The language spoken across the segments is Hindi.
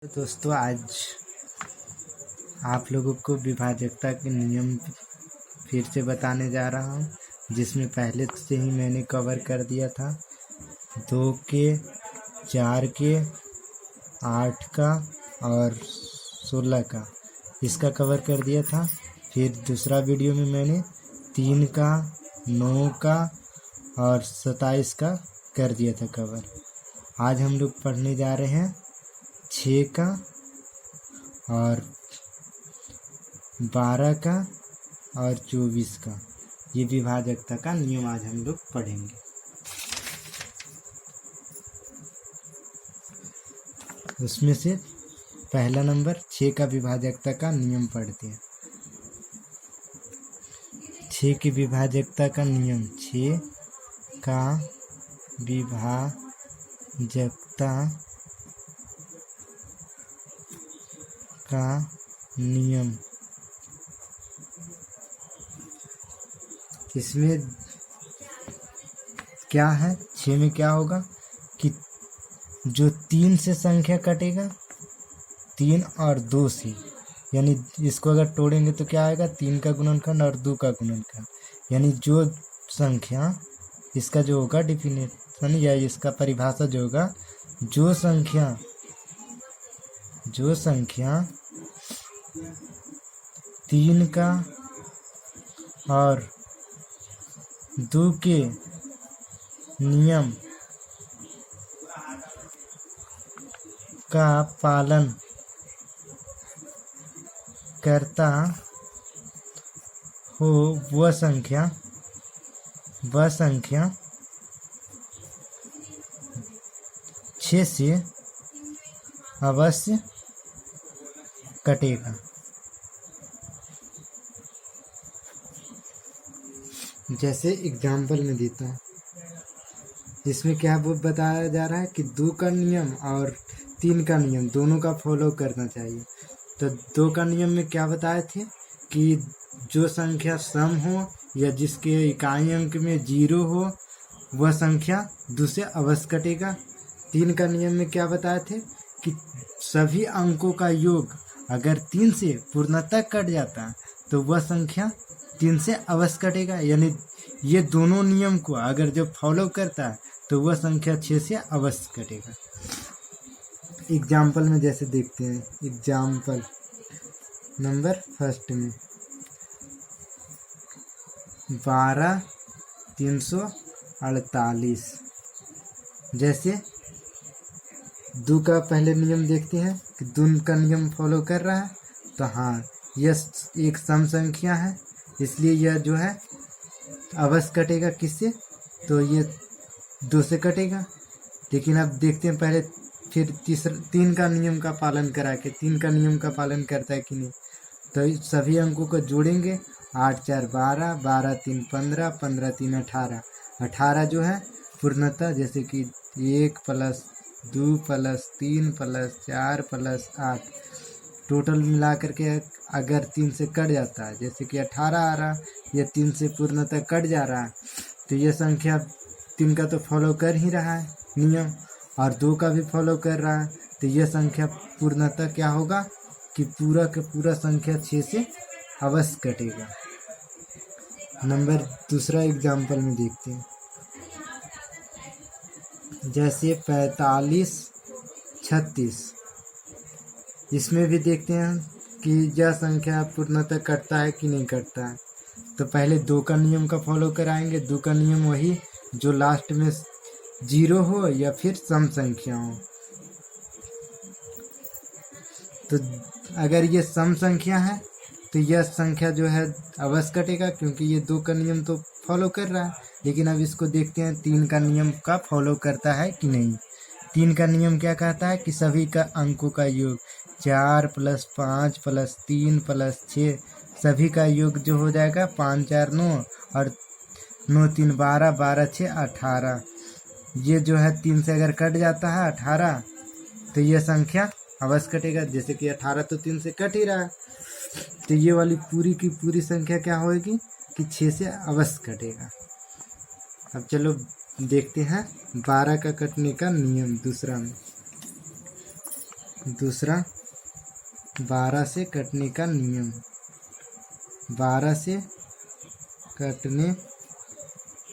तो दोस्तों आज आप लोगों को विभाजकता के नियम फिर से बताने जा रहा हूँ, जिसमें पहले से ही मैंने कवर कर दिया था। 2 के, 4 के, 8 का और 16 का इसका कवर कर दिया था। फिर दूसरा वीडियो में मैंने 3 का, 9 का और 27 का कर दिया था कवर। आज हम लोग पढ़ने जा रहे हैं 6 का और 12 का और 24 का। ये विभाजकता का नियम आज हम लोग पढ़ेंगे। उसमें से पहला नंबर 6 का विभाजकता का नियम पढ़ते हैं। 6 की विभाजकता का नियम। 6 का विभाजकता का नियम। इसमें क्या है? 6 में क्या होगा कि जो 3 से संख्या कटेगा, 3 और 2 से, यानी इसको अगर तोड़ेंगे तो क्या आएगा? 3 का गुणनखंड और 2 का गुणनखंड। यानी जो संख्या, इसका जो होगा डिफिनेशन या इसका परिभाषा जो होगा, जो संख्या 3 का और 2 के नियम का पालन करता हो, वह संख्या 6 से अवश्य कटेगा। जैसे एग्जाम्पल में देता हूँ, इसमें क्या बताया जा रहा है कि 2 का नियम और 3 का नियम दोनों का फॉलो करना चाहिए। तो 2 का नियम में क्या बताए थे कि जो संख्या सम हो या जिसके इकाई अंक में 0 हो, वह संख्या 2 से अवश्य कटेगा। 3 का नियम में क्या बताए थे कि सभी अंकों का योग अगर 3 से पूर्णतः कट जाता है तो वह संख्या 3 से अवश्य कटेगा। यानी ये दोनों नियम को अगर जो फॉलो करता है तो वह संख्या 6 से अवश्य कटेगा। एग्जाम्पल में जैसे देखते हैं, एग्जाम्पल नंबर फर्स्ट में 12,348। जैसे 2 का पहले नियम देखते हैं कि 2 का नियम फॉलो कर रहा है, तो हाँ, यह एक सम संख्या है, इसलिए यह जो है अवश्य कटेगा। किससे? तो ये 2 से कटेगा। लेकिन अब देखते हैं पहले फिर 3 का नियम का पालन करा के 3 का नियम का पालन करता है कि नहीं। तो सभी अंकों को जोड़ेंगे, 8 4 12, 12 3 15, 15 3 18। 18 जो है पूर्णतः, जैसे कि 1 + 2 + 3 + 4 + 8, टोटल मिला करके अगर 3 से कट जाता है, जैसे कि 18 आ रहा, यह 3 से पूर्णतः कट जा रहा है, तो यह संख्या 3 का तो फॉलो कर ही रहा है नियम, और 2 का भी फॉलो कर रहा है, तो यह संख्या पूर्णतः क्या होगा कि पूरा का पूरा संख्या 6 से अवश्य कटेगा। नंबर दूसरा एग्जाम्पल में देखते हैं, जैसे 45,36। इसमें भी देखते हैं कि यह संख्या पूर्णतः कटता है कि नहीं कटता है। तो पहले 2 का नियम का फॉलो कराएंगे। 2 का नियम वही जो लास्ट में 0 हो या फिर सम संख्या हो। तो अगर ये सम संख्या है तो यह संख्या जो है अवश्य कटेगा, क्योंकि ये 2 का नियम तो फॉलो कर रहा है। लेकिन अब इसको देखते हैं 3 का नियम का फॉलो करता है कि नहीं। 3 का नियम क्या कहता है कि सभी का अंकों का योग 4 + 5 + 3 + 6, सभी का योग जो हो जाएगा 5 4 9 और 9 3 12, 12 6 18। ये जो है 3 से अगर कट जाता है 18, तो यह संख्या अवश्य कटेगा। जैसे कि 18 तो 3 से कट ही रहा है, तो ये वाली पूरी की पूरी संख्या क्या होगी कि 6 से अवश्य कटेगा। अब चलो देखते हैं 12 का कटने का नियम दूसरा में। दूसरा 12 से कटने का नियम। 12 से कटने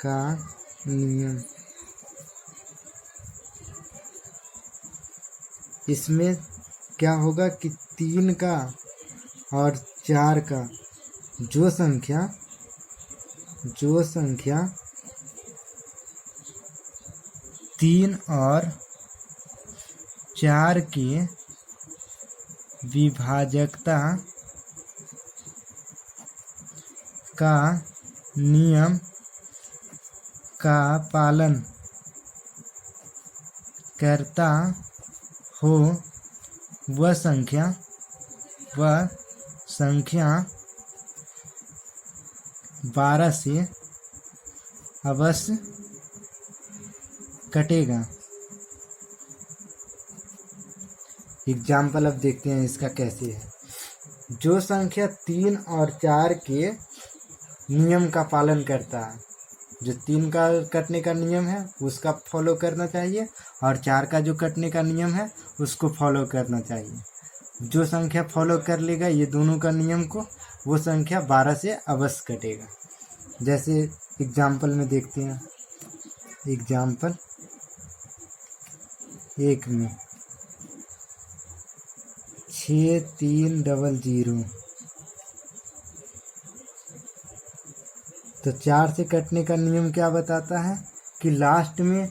का नियम, इसमें क्या होगा कि 3 का और 4 का जो संख्या 3 और 4 के विभाजकता का नियम का पालन करता हो वह संख्या 12 से अवश्य कटेगा। एग्जाम्पल अब देखते हैं इसका कैसे है। जो संख्या 3 और 4 के नियम का पालन करता है, जो 3 का कटने का नियम है उसका फॉलो करना चाहिए और 4 का जो कटने का नियम है उसको फॉलो करना चाहिए। जो संख्या फॉलो कर लेगा ये दोनों का नियम को, वो संख्या 12 से अवश्य कटेगा। जैसे एग्जाम्पल में देखते हैं। एग्जाम्पल 1 में 6300, तो 4 से कटने का नियम क्या बताता है कि लास्ट में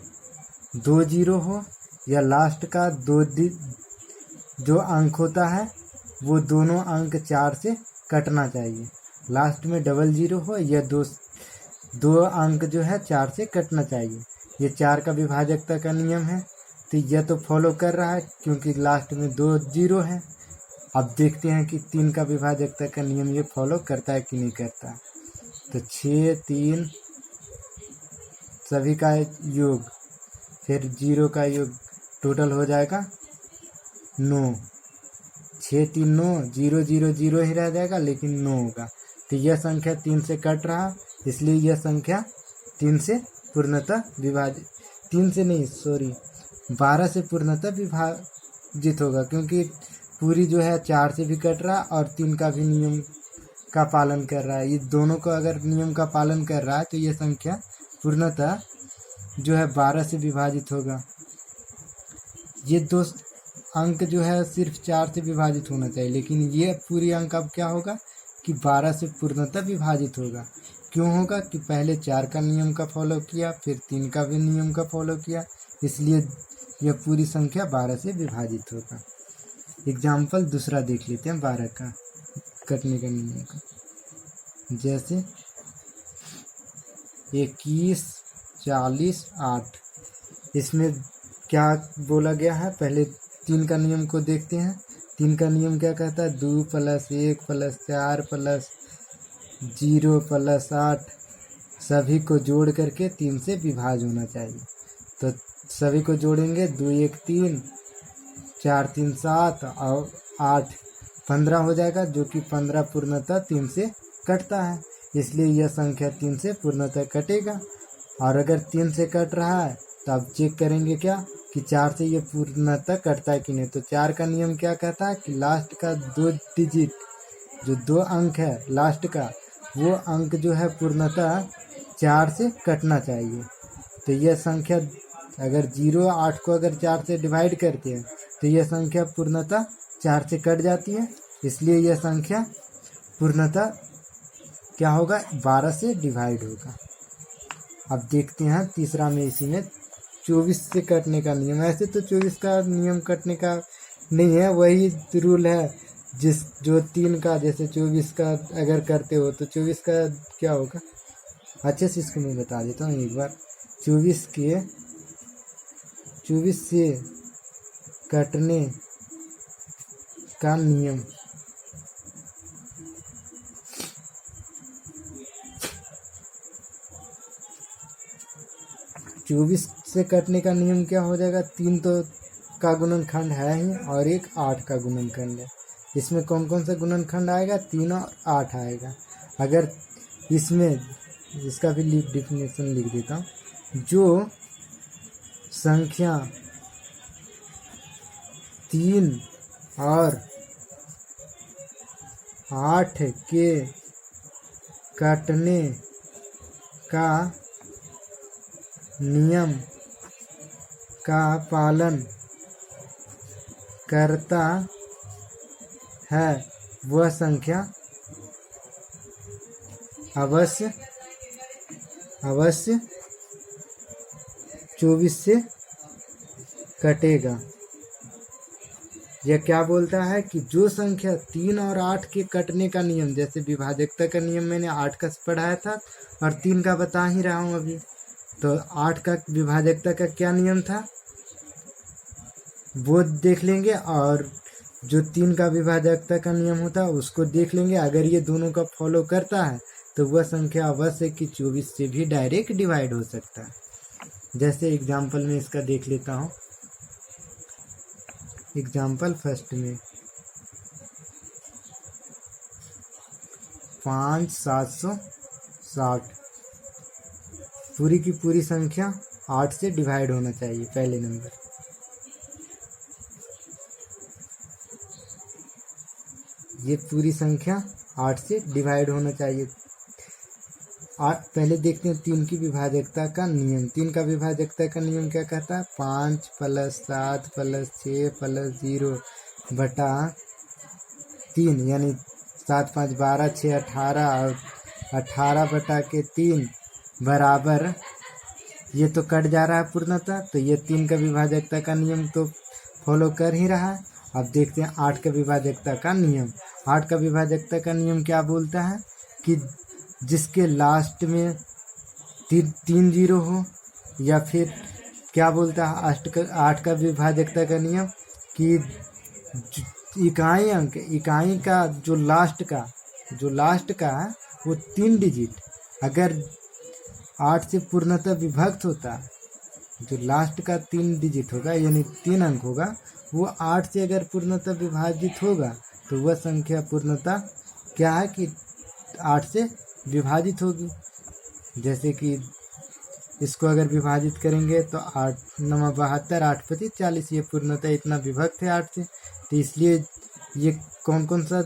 2 जीरो हो या लास्ट का जो अंक होता है वो दोनों अंक 4 से कटना चाहिए। लास्ट में 00 हो या दो अंक जो है 4 से कटना चाहिए। ये 4 का विभाजकता का नियम है, तो यह तो फॉलो कर रहा है क्योंकि लास्ट में 2 जीरो है। अब देखते हैं कि 3 का विभाजकता का नियम ये फॉलो करता है कि नहीं करता। तो 6 3 सभी का योग फिर 0 का योग टोटल हो जाएगा 9। 6 3 9, 0 0 0 ही रह जाएगा लेकिन 9 होगा। तो यह संख्या 3 से कट रहा, इसलिए यह संख्या 3 से पूर्णतः विभाजित, 3 से नहीं सॉरी 12 से पूर्णतः विभाजित होगा, क्योंकि पूरी जो है 4 से भी कट रहा और 3 का भी नियम का पालन कर रहा है। ये दोनों का अगर नियम का पालन कर रहा है तो ये संख्या पूर्णतः जो है 12 से विभाजित होगा। ये दो अंक जो है सिर्फ 4 से विभाजित होना चाहिए, लेकिन ये पूरी अंक अब क्या होगा कि 12 से पूर्णतः विभाजित होगा। क्यों होगा कि पहले 4 का नियम का फॉलो किया, फिर 3 का भी नियम का फॉलो किया, इसलिए यह पूरी संख्या 12 से विभाजित होगा। एग्जाम्पल दूसरा देख लेते हैं 12 का कटने का नियम का। जैसे 21 40 8, इसमें क्या बोला गया है, पहले 3 का नियम को देखते हैं। 3 का नियम क्या कहता है, 2 + 1 + 4 + 0 + 8 सभी को जोड़ करके 3 से विभाज्य होना चाहिए। तो सभी को जोड़ेंगे, 2 1 3, 4 3 7 और 8 15 हो जाएगा, जो कि 15 पूर्णतः 3 से कटता है, इसलिए यह संख्या 3 से पूर्णतः कटेगा। और अगर 3 से कट रहा है तो अब चेक करेंगे क्या कि 4 से ये पूर्णतः कटता है कि नहीं। तो 4 का नियम क्या कहता है कि लास्ट का 2 डिजिट, जो 2 अंक है लास्ट का, वो अंक जो है पूर्णतः 4 से कटना चाहिए। तो यह संख्या अगर 0 8 को अगर 4 से डिवाइड करते हैं तो यह संख्या पूर्णतः 4 से कट जाती है, इसलिए यह संख्या पूर्णतः क्या होगा, 12 से डिवाइड होगा। अब देखते हैं तीसरा में, इसी में 24 से कटने का नियम। ऐसे तो 24 का नियम कटने का नहीं है, वही रूल है जो 3 का, जैसे 24 का अगर करते हो तो 24 का क्या होगा, अच्छे से इसको मैं बता देता हूँ एक बार। 24 से कटने का नियम, चौबीस से कटने का नियम क्या हो जाएगा, 3 तो का गुणनखंड है ही और एक 8 का गुणनखंड है। इसमें कौन कौन सा गुणनखंड आएगा, 3 और 8 आएगा। अगर इसमें इसका भी डिफिनेशन लिख देता हूँ। जो संख्या 3 और 8 के काटने का नियम का पालन करता है वह संख्या अवश्य 24 से कटेगा। यह क्या बोलता है कि जो संख्या 3 और 8 के कटने का नियम, जैसे विभाजकता का नियम मैंने 8 का पढ़ाया था और 3 का बता ही रहा हूँ अभी, तो 8 का विभाजकता का क्या नियम था वो देख लेंगे, और जो 3 का विभाजकता का नियम होता है उसको देख लेंगे। अगर ये दोनों का फॉलो करता है तो वह संख्या अवश्य कि 24 से भी डायरेक्ट डिवाइड हो सकता है। जैसे एग्जाम्पल में इसका देख लेता हूँ। एग्जाम्पल फर्स्ट में 5,760 पूरी की पूरी संख्या 8 से डिवाइड होना चाहिए पहले नंबर। ये पूरी संख्या 8 से डिवाइड होना चाहिए। पहले देखते हैं 3 की विभाजकता का नियम। 3 का विभाजकता का नियम क्या कहता है? 5 + 7 + 6 + 0 बटा 3, यानी 7 × 5 = 12, 6 = 18 और 18 बटा के 3 बराबर, ये तो कट जा रहा है पूर्णतः, तो ये 3 का विभाजकता का नियम तो फॉलो कर ही रहा है। अब देखते हैं 8 का विभाजकता का नियम। 8 का विभाजकता का नियम क्या बोलता है कि जिसके लास्ट में 3 0 हो, या फिर क्या बोलता है 8 का विभाजकता का नियम कि इकाई का जो लास्ट का है वो 3 डिजिट अगर 8 से पूर्णतः विभक्त होता है, जो लास्ट का 3 डिजिट होगा यानी 3 अंक होगा, वो 8 से अगर पूर्णतः विभाजित होगा तो वह संख्या पूर्णतः क्या है कि 8 से विभाजित होगी। जैसे कि इसको अगर विभाजित करेंगे तो 8 × 9 = 72, 8 × 25 = 40, ये पूर्णतः इतना विभक्त है 8 से, तो इसलिए ये कौन सा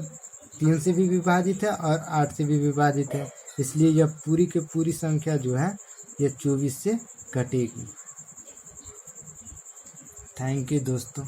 3 से भी विभाजित है और 8 से भी विभाजित है, इसलिए यह पूरी की पूरी संख्या जो है ये 24 से कटेगी। थैंक यू दोस्तों।